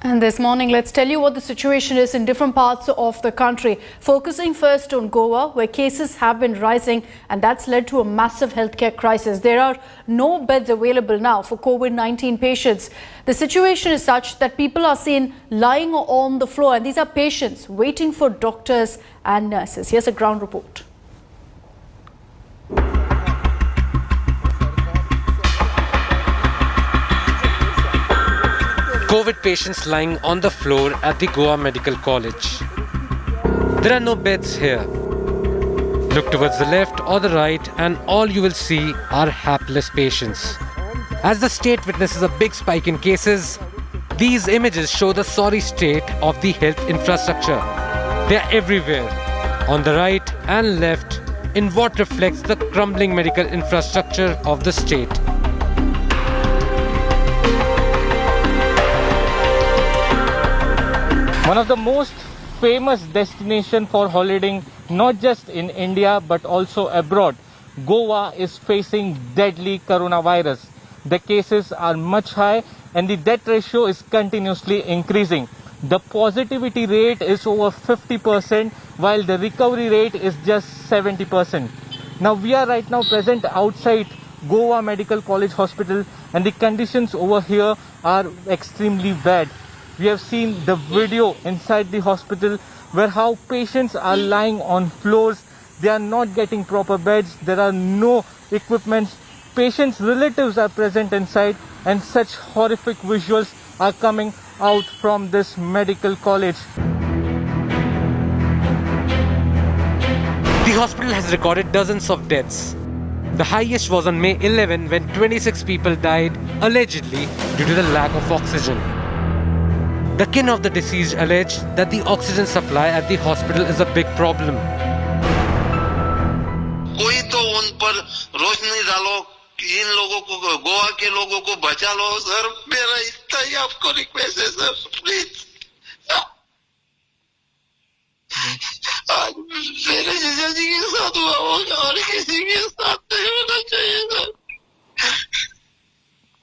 And this morning, let's tell you what the situation is in different parts of the country. Focusing first on Goa, where cases have been rising, and that's led to a massive healthcare crisis. There are no beds available now for COVID-19 patients. The situation is such that people are seen lying on the floor, and these are patients waiting for doctors and nurses. Here's a ground report. COVID patients lying on the floor at the Goa Medical College. There are no beds here. Look towards the left or the right and all you will see are hapless patients. As the state witnesses a big spike in cases, these images show the sorry state of the health infrastructure. They are everywhere, on the right and left, in what reflects the crumbling medical infrastructure of the state. One of the most famous destinations for holidaying, not just in India but also abroad, Goa is facing deadly coronavirus. The cases are much high and the death ratio is continuously increasing. The positivity rate is over 50% while the recovery rate is just 70%. Now we are right now present outside Goa Medical College Hospital and the conditions over here are extremely bad. We have seen the video inside the hospital where how patients are lying on floors. They are not getting proper beds. There are no equipments. Patients' relatives are present inside and such horrific visuals are coming out from this medical college. The hospital has recorded dozens of deaths. The highest was on May 11 when 26 people died allegedly due to the lack of oxygen. The kin of the deceased allege that the oxygen supply at the hospital is a big problem. कोई तो उन पर रोशनी डालो, इन लोगों को, गोवा के लोगों को बचा लो सर, मेरा इतना ही आपको रिक्वेस्ट है सर, प्लीज। आज मेरे जीजा जी के साथ हुआ होगा और किसी के साथ नहीं होना चाहिए सर।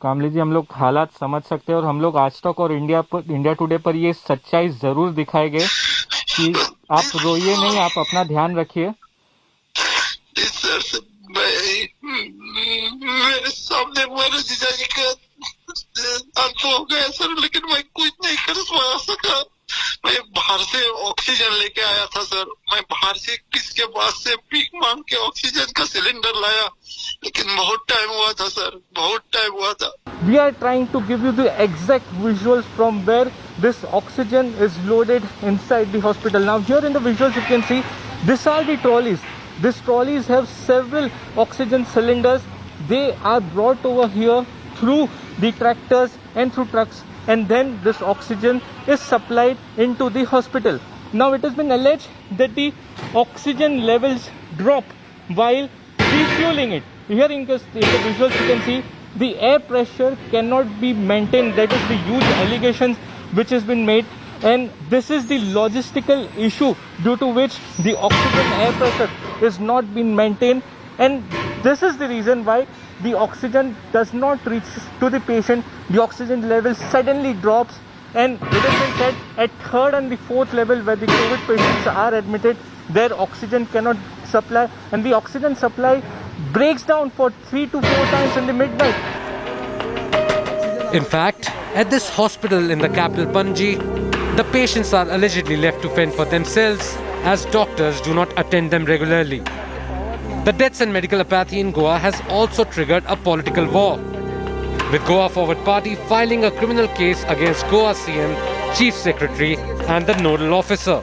कामली जी, हम लोग हालात समझ सकते हैं और हम लोग आज तक और इंडिया टुडे पर ये सच्चाई जरूर दिखाएंगे कि आप रोइए नहीं, आप अपना ध्यान रखिए। सर मेरे सामने मेरे जीजा जी का अंत हो गया सर, लेकिन मैं कुछ नहीं कर सका। मैं बाहर से ऑक्सीजन लेके आया था सर, मैं बाहर से किसके पास से भीख मांग के ऑक्सीजन का सिलेंडर लाया, लेकिन बहुत टाइम हुआ था सर, बहुत टाइम हुआ था। We are trying to give you the exact visuals from where this oxygen is loaded inside the hospital. Now here in the visuals you can see these are the trolleys. These trolleys have several oxygen cylinders. They are brought over here through the tractors and through trucks, and then this oxygen is supplied into the hospital. Now it has been alleged that the oxygen levels drop while refueling it. Here in the visuals you can see the air pressure cannot be maintained. That is the huge allegations which has been made, and this is the logistical issue due to which the oxygen air pressure is not being maintained, and this is the reason why the oxygen does not reach to the patient. The oxygen level suddenly drops, and it has been said at third and the fourth level where the COVID patients are admitted, their oxygen cannot supply, and the oxygen supply breaks down for 3 to 4 times in the midnight. In fact, at this hospital in the capital Panji, the patients are allegedly left to fend for themselves as doctors do not attend them regularly. The deaths and medical apathy in Goa has also triggered a political war, with Goa Forward Party filing a criminal case against Goa CM, Chief Secretary and the nodal officer.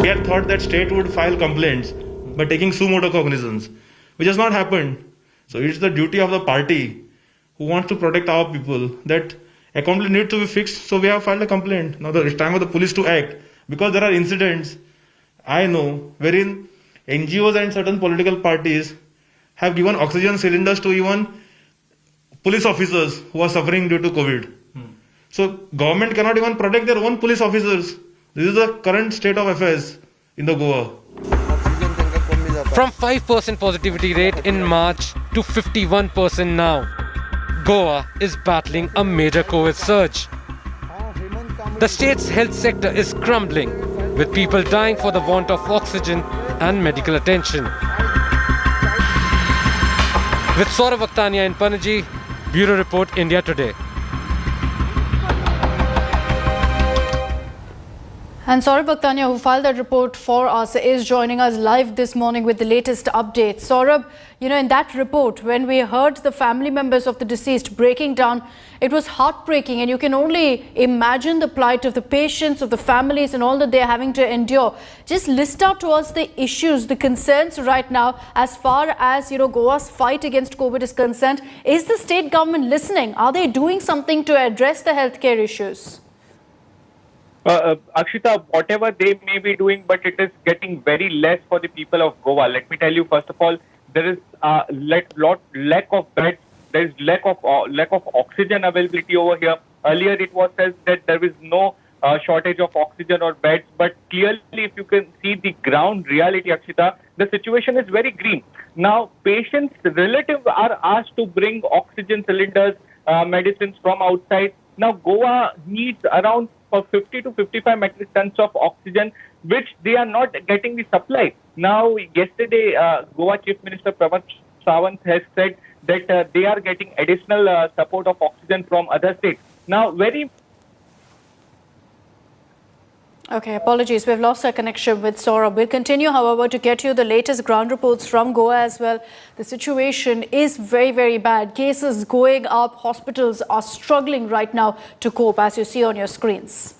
We had thought that state would file complaints by taking suo motu cognizance, which has not happened. So it's the duty of the party who wants to protect our people that accountability needs to be fixed. So we have filed a complaint. Now it's time for the police to act, because there are incidents I know wherein NGOs and certain political parties have given oxygen cylinders to even police officers who are suffering due to COVID. So government cannot even protect their own police officers. This is the current state of affairs in the Goa. From 5% positivity rate in March to 51% now. Goa is battling a major COVID surge. The state's health sector is crumbling, with people dying for the want of oxygen and medical attention. With Saurav Akhtania in Panaji, Bureau Report, India Today. And Saurav Akhtania, who filed that report for us, is joining us live this morning with the latest updates. Saurav, in that report, when we heard the family members of the deceased breaking down, it was heartbreaking, and you can only imagine the plight of the patients, of the families, and all that they're having to endure. Just list out to us the issues, the concerns right now as far as Goa's fight against COVID is concerned. Is the state government listening? Are they doing something to address the healthcare issues? Akshita, whatever they may be doing, but it is getting very less for the people of Goa. Let me tell you, first of all, there is lack of beds. There is lack of oxygen availability over here. Earlier, it was said that there is no shortage of oxygen or beds, but clearly, if you can see the ground reality, Akshita, the situation is very grim. Now, patients' relatives are asked to bring oxygen cylinders, medicines from outside. Now, Goa needs around 50 to 55 metric tons of oxygen, which they are not getting the supply. Now, yesterday, Goa Chief Minister Pramod Sawant has said that they are getting additional support of oxygen from other states. Now, Okay, apologies. We've lost our connection with Saurav. We'll continue, however, to get you the latest ground reports from Goa as well. The situation is very, very bad. Cases going up. Hospitals are struggling right now to cope, as you see on your screens.